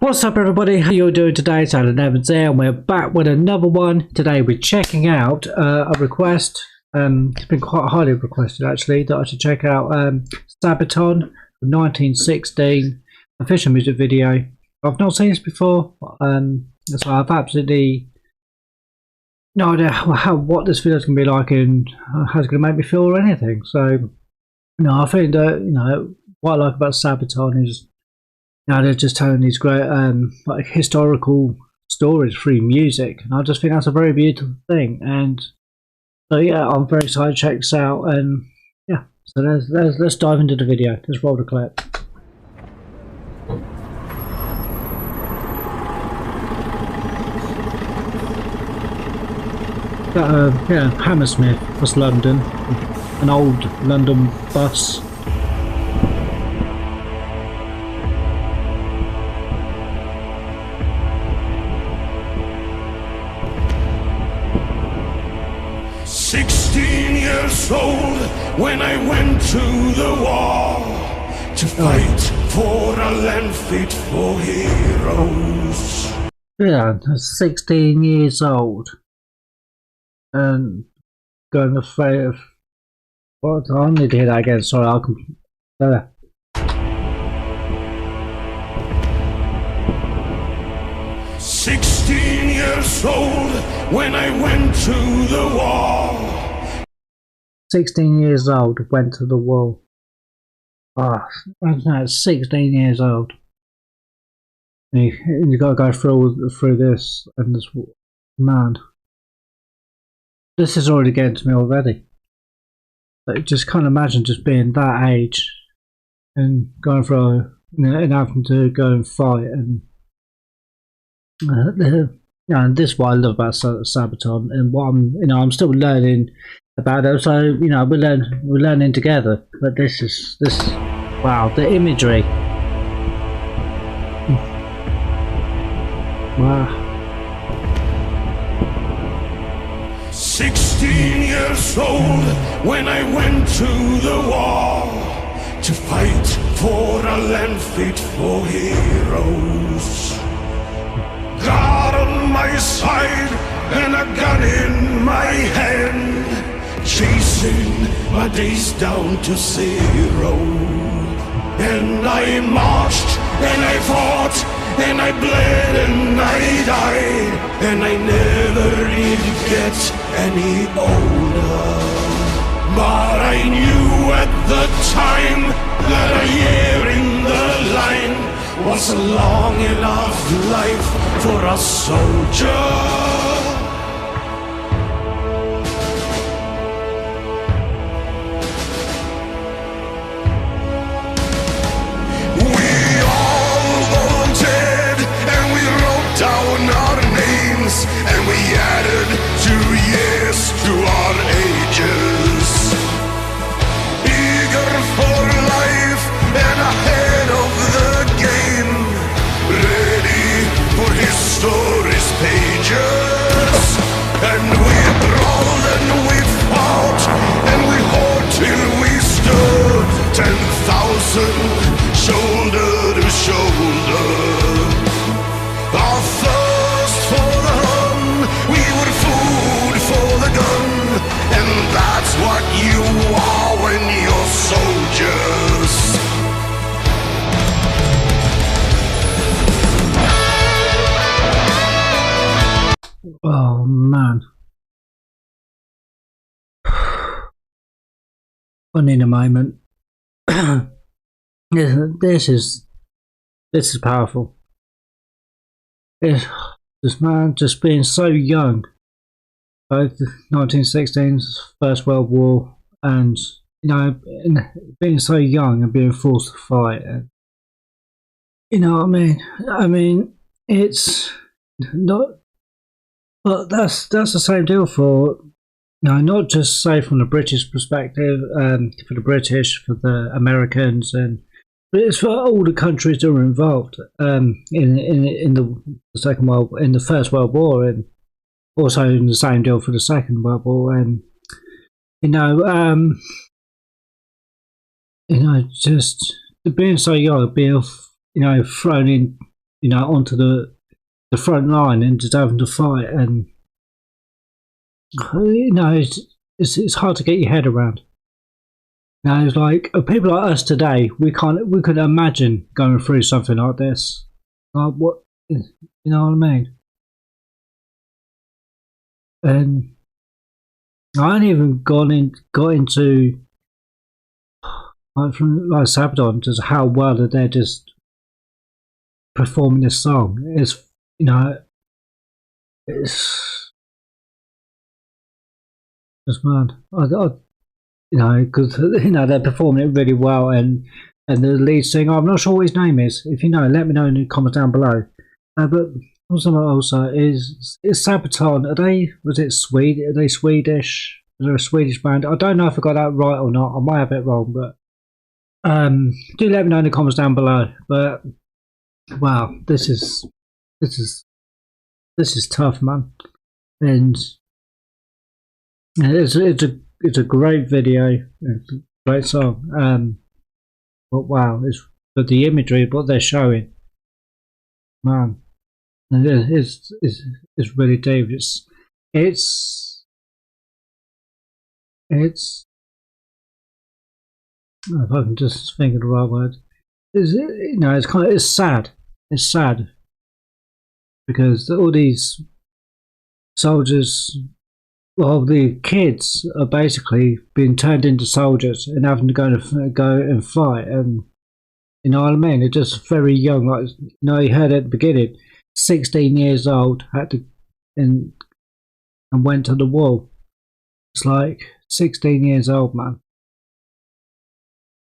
What's up everybody, how you all doing today? It's Alan Evans here and we're back with another one. Today we're checking out a request, it's been quite highly requested actually, that I should check out Sabaton 1916, official music video. I've not seen this before, so I've absolutely no idea what this video is going to be like and how it's going to make me feel or anything. So, I think that, what I like about Sabaton is they're just telling these great like historical stories through music, and I just think that's a very beautiful thing. And so yeah, I'm very excited to check this out. And yeah, so let's dive into the video. Let's roll the clip. Yeah, Hammersmith, West London, an old London bus. Old when I went to the war to fight for a land fit for heroes. Yeah, 16 years old and going to fight. What? I need to hear that again. Sorry, I'll 16 years old when I went to the war. 16 years old, went to the war. Ah, oh, 16 years old. You got to go through this, and this, man, this is already getting to me already. But just can't imagine just being that age and going through, and having to go and fight. And and this is what I love about Sabaton, and what I'm still learning about it. So we're learning together. But this wow, the imagery. Wow. 16 years old when I went to the war to fight for a land fit for heroes. God on my side and a gun in my hand, chasing my days down to zero. And I marched and I fought and I bled and I died, and I never did get any older. But I knew at the time that a year in the line was a long enough life for a soldier. And we added 2 years to our ages, eager for life and ahead of the game, ready for history's pages. And we brawled and we fought and we fought till we stood 10,000 shoulder to shoulder. Our thirst for the hun, we were food for the gun, and that's what you are when you're soldiers. Oh man, I need a moment. This is powerful. This man just being so young, both 1916's First World War, and being so young and being forced to fight. And what I mean? I mean, it's not, but that's the same deal for not just say from the British perspective, for the British, for the Americans, but it's for all the countries that were involved in the First World War, and also in the same deal for the Second World War. And just being so young, being thrown in you know, onto the front line and just having to fight, and you know, it's hard to get your head around. Now, it's like people like us today, we couldn't imagine going through something like this. Like what, you know what I mean? And I ain't even got into like from like Sabaton, just how well that they're just performing this song. It's, you know, it's just mad. You know, because you know they're performing it really well, and the lead singer, I'm not sure what his name is. If you know, let me know in the comments down below. But also is Sabaton? Are they Swedish? Is there a Swedish band? I don't know if I got that right or not. I might have it wrong, but do let me know in the comments down below. But wow, this is tough, man, and it's a great video, it's a great song. But wow, but the imagery, what they're showing, man, it's really deep. It's if I can just think of the right word. You know, it's sad. It's sad because all these soldiers, well, the kids are basically being turned into soldiers and having to go and fight, and you know what I mean. They're just very young, like, you know, you heard at the beginning, 16 years old, had to and went to the war. It's like 16 years old, man.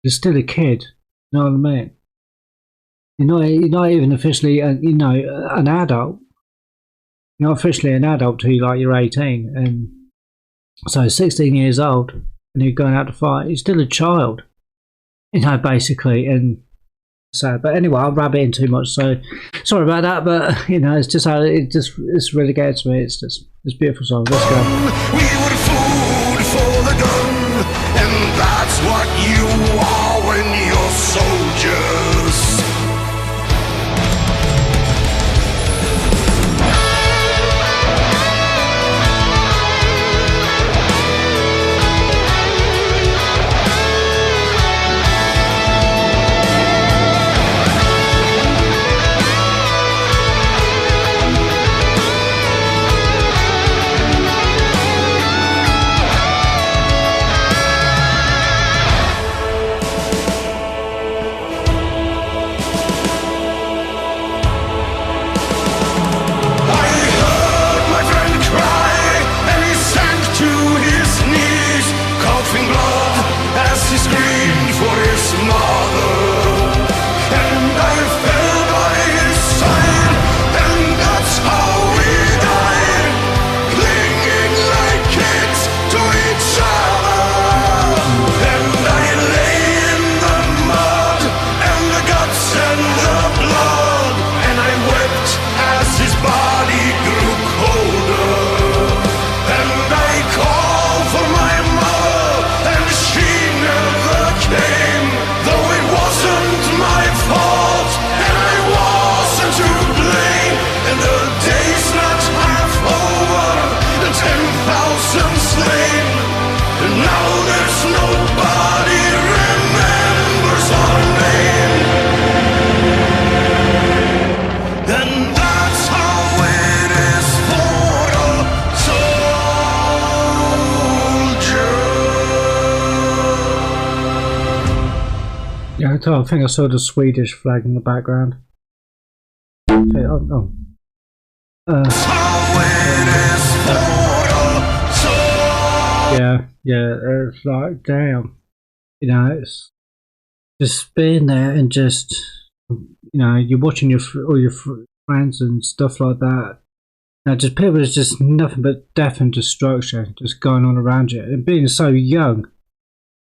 You're still a kid. You know what I mean? You're not even officially, you know, an adult. You're not officially an adult till you're 18, and so 16 years old, and you're going out to fight. You're still a child, you know, basically, and sad. But anyway, I'll rub it in too much, so sorry about that. But you know, it's just how it's really gets me. It's a beautiful song. Let's go. We were food for the gun, and that's what you are when you're soldiers. Yeah, I think I saw the Swedish flag in the background. Okay, yeah, it's like, damn, you know, it's just being there and just, you know, you're watching all your friends and stuff like that. Now, just people, is just nothing but death and destruction just going on around you, and being so young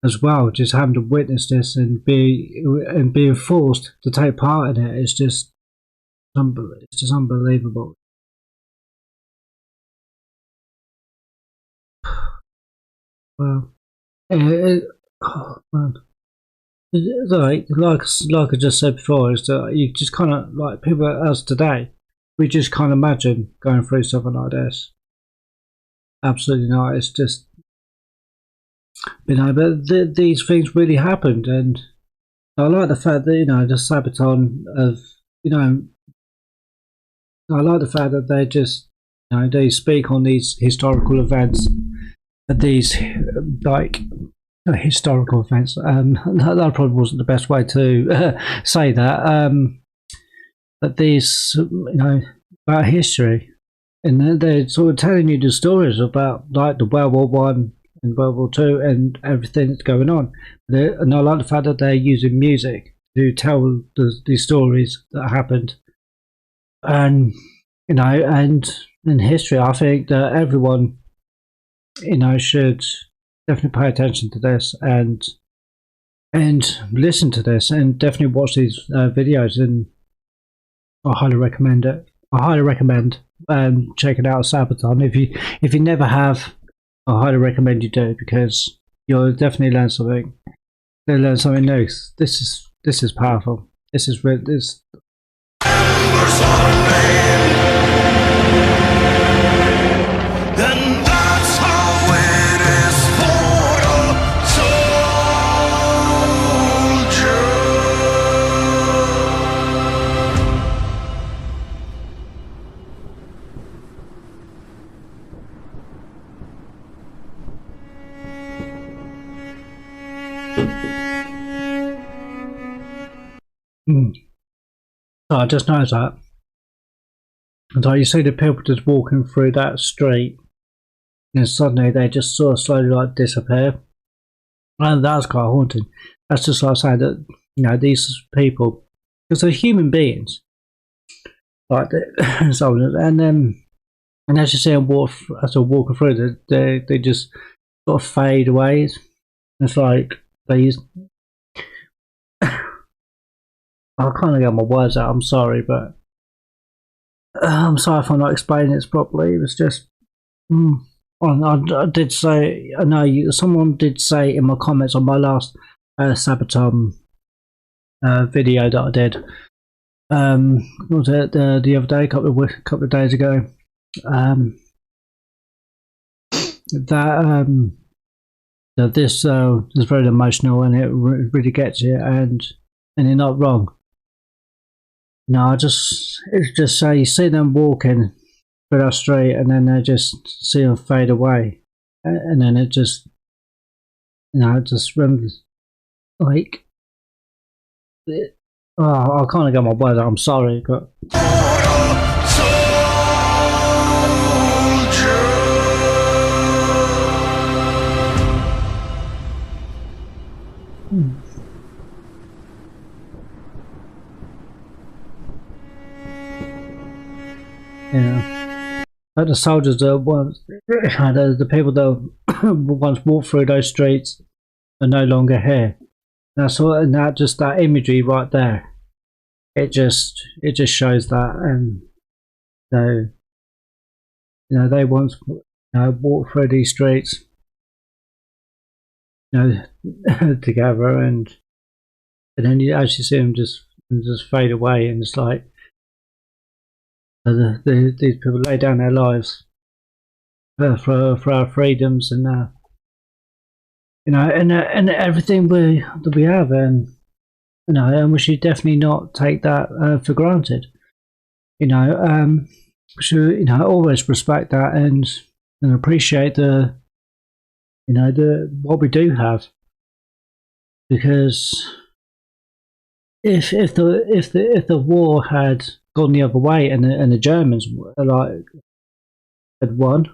as well, just having to witness this and being forced to take part in it. It's just unbelievable. Well, oh man, like I just said before, is that you just kind of like people as today, we just can't imagine going through something like this. Absolutely not. It's just, but these things really happened, and I like the fact that the Sabaton of you know I like the fact that they just they speak on these historical events, these like historical events. That probably wasn't the best way to say that. But these about history, and they're sort of telling you the stories about like the World War One and World War Two and everything that's going on. And I like the fact that they're using music to tell the stories that happened. And and in history, I think that everyone should definitely pay attention to this and listen to this and definitely watch these videos. And I highly recommend it. I highly recommend checking out Sabaton. If you never have, I highly recommend you do, because you'll definitely learn something. You'll learn something new. This is powerful. This is real. This. Then that's how it is for a So I just noticed that. And so you see the people just walking through that street, and suddenly they just sort of slowly like disappear. And that's quite haunting. That's just like saying that these people, because they're human beings, like and so on, and as you see them walking through, they just sort of fade away. It's like they. I can't get my words out. I'm sorry, but I'm sorry if I'm not explaining this properly. It was just. I did say. I know someone did say in my comments on my last Sabaton video that I did. What was it the other day, a couple of days ago? That this is very emotional, and it really gets you, and you're not wrong. No, it's just so you see them walking through that street, and then they just see them fade away, and then it just, it just remembers, like, I can't get my words out. I'm sorry, but. Like the soldiers that once, the people that once walked through those streets are no longer here. That's what, and that imagery right there. It just shows that, and they once walked through these streets, together, and then you actually see them just fade away, and it's like. These people lay down their lives for our freedoms, and and everything that we have, and and we should definitely not take that for granted. We should always respect that and appreciate the what we do have, because if the war had gone the other way, and the Germans had won,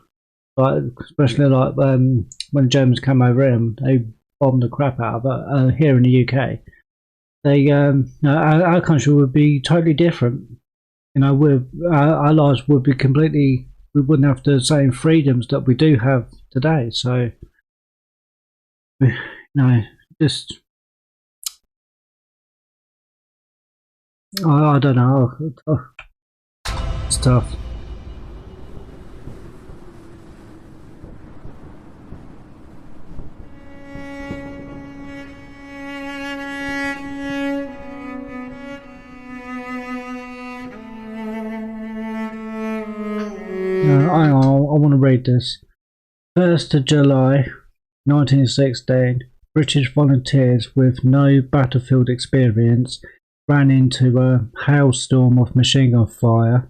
especially when the Germans came over here and they bombed the crap out of it here in the UK. Our country would be totally different. Our lives would be completely. We wouldn't have the same freedoms that we do have today. So, just. I don't know. It's tough. I want to read this. 1st of July 1916, British volunteers with no battlefield experience ran into a hailstorm of machine gun fire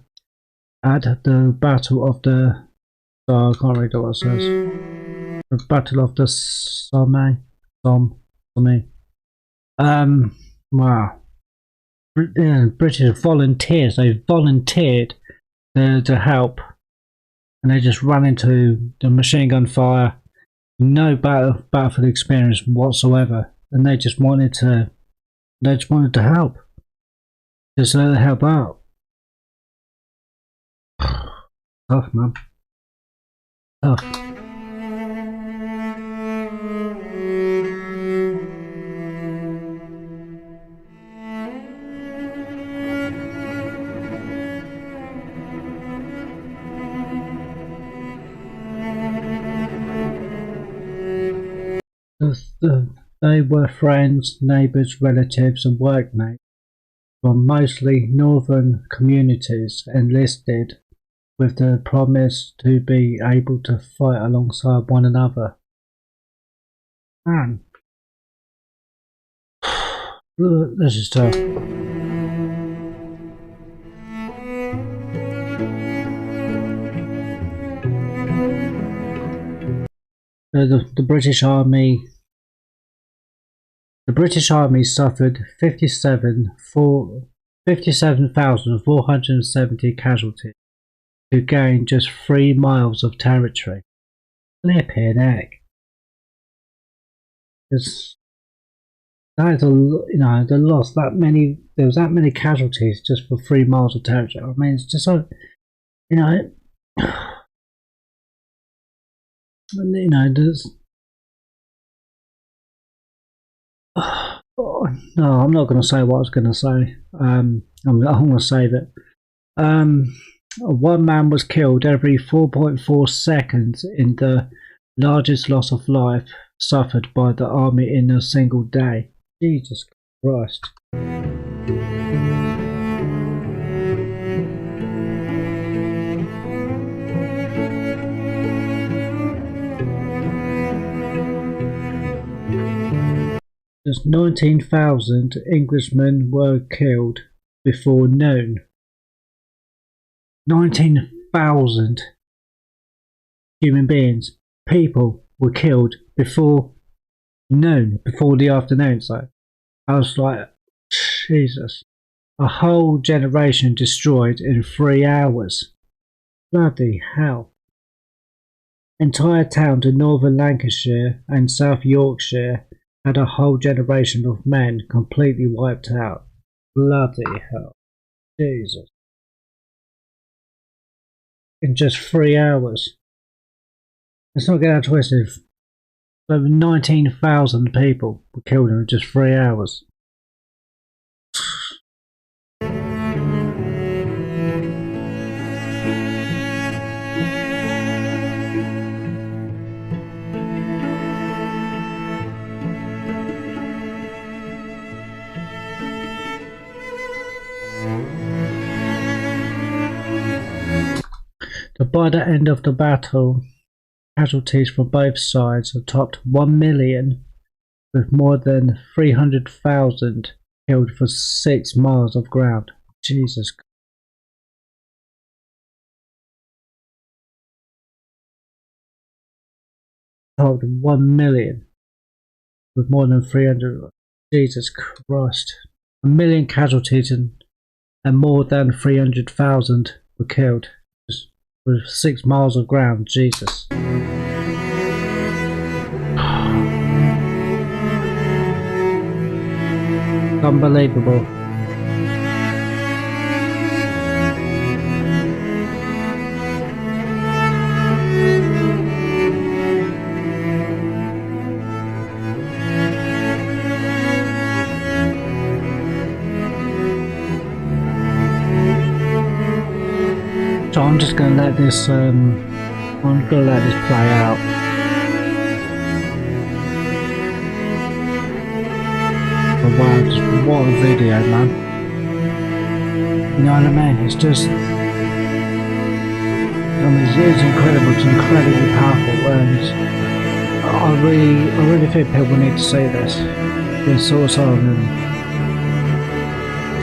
at the Battle of the... I can't read what it says. The Battle of the Somme. Wow. British volunteers, they volunteered to help, and they just ran into the machine gun fire, no battlefield experience whatsoever, and they just wanted to help, just help out. Tough, man. Tough. They were friends, neighbours, relatives and workmates from mostly northern communities enlisted with the promise to be able to fight alongside one another. Man, this is tough. The British Army suffered 57,470 casualties to gain just 3 miles of territory. Flipping heck. That is they lost that many. There was that many casualties just for 3 miles of territory. I mean, it's just so, there's. No, I'm not going to say what I was going to say. I'm going to save it. One man was killed every 4.4 seconds in the largest loss of life suffered by the army in a single day. Jesus Christ. Just 19,000 Englishmen were killed before noon. 19,000 human beings, people were killed before noon, before the afternoon. So I was like, Jesus, a whole generation destroyed in 3 hours. Bloody hell. Entire towns in northern Lancashire and South Yorkshire had a whole generation of men completely wiped out. Bloody hell. Jesus. In just 3 hours. Let's not get out twisted. Over 19,000 people were killed in just 3 hours. By the end of the battle, casualties from both sides have topped 1 million, with more than 300,000 killed for 6 miles of ground. Jesus. Topped 1 million, with more than 300. Jesus Christ. 1 million casualties and more than 300,000 were killed. With 6 miles of ground. Jesus. Unbelievable. So I'm just going to let this, play out. Oh wow, just what a video, man. You know what I mean? It's just... I mean, it's incredible. It's incredibly powerful, and I really think people need to see this sort of song,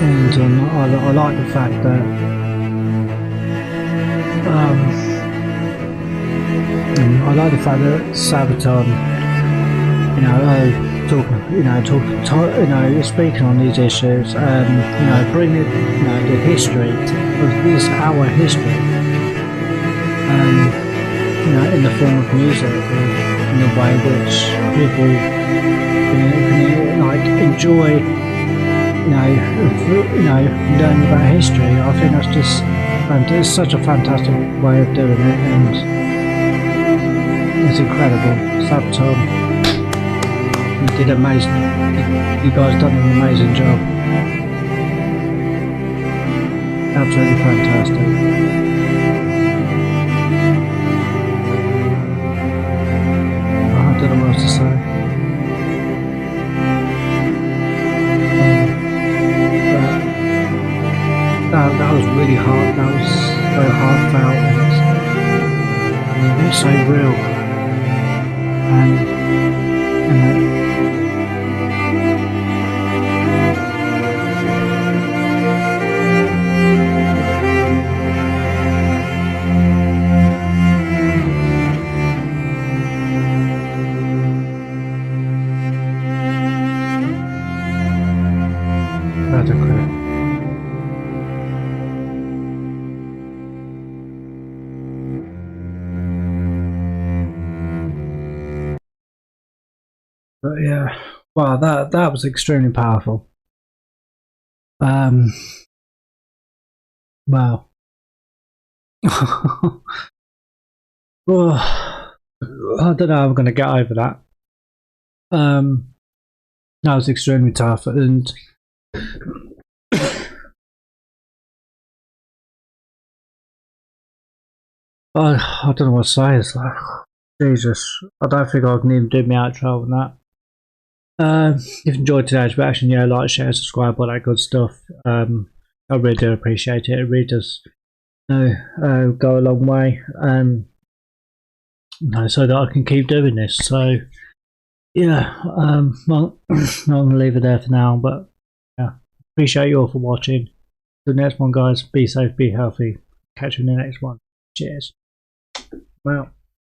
and I like the fact that I like the fact that Sabaton, speaking on these issues, bringing the history of this our history, in the form of music, in a way which people can enjoy, learning about history. I think that's just it's such a fantastic way of doing it, and it's incredible. Sabaton, you did amazing. You guys done an amazing job. Absolutely fantastic. I don't know what else to say. That was really hard. That was so heartfelt. It's so real. And that's incredible. But yeah, wow, that was extremely powerful. Wow. Oh, I don't know how I'm going to get over that. That was extremely tough, and I don't know what to say. It's like, Jesus, I don't think I can even do my outro on that. If you enjoyed today's reaction, yeah, like, share, subscribe, all that good stuff. I really do appreciate it. It really does go a long way, so that I can keep doing this. So yeah, well, I'm gonna leave it there for now. But yeah, appreciate you all for watching. The next one, guys. Be safe, be healthy. Catch you in the next one. Cheers. Well.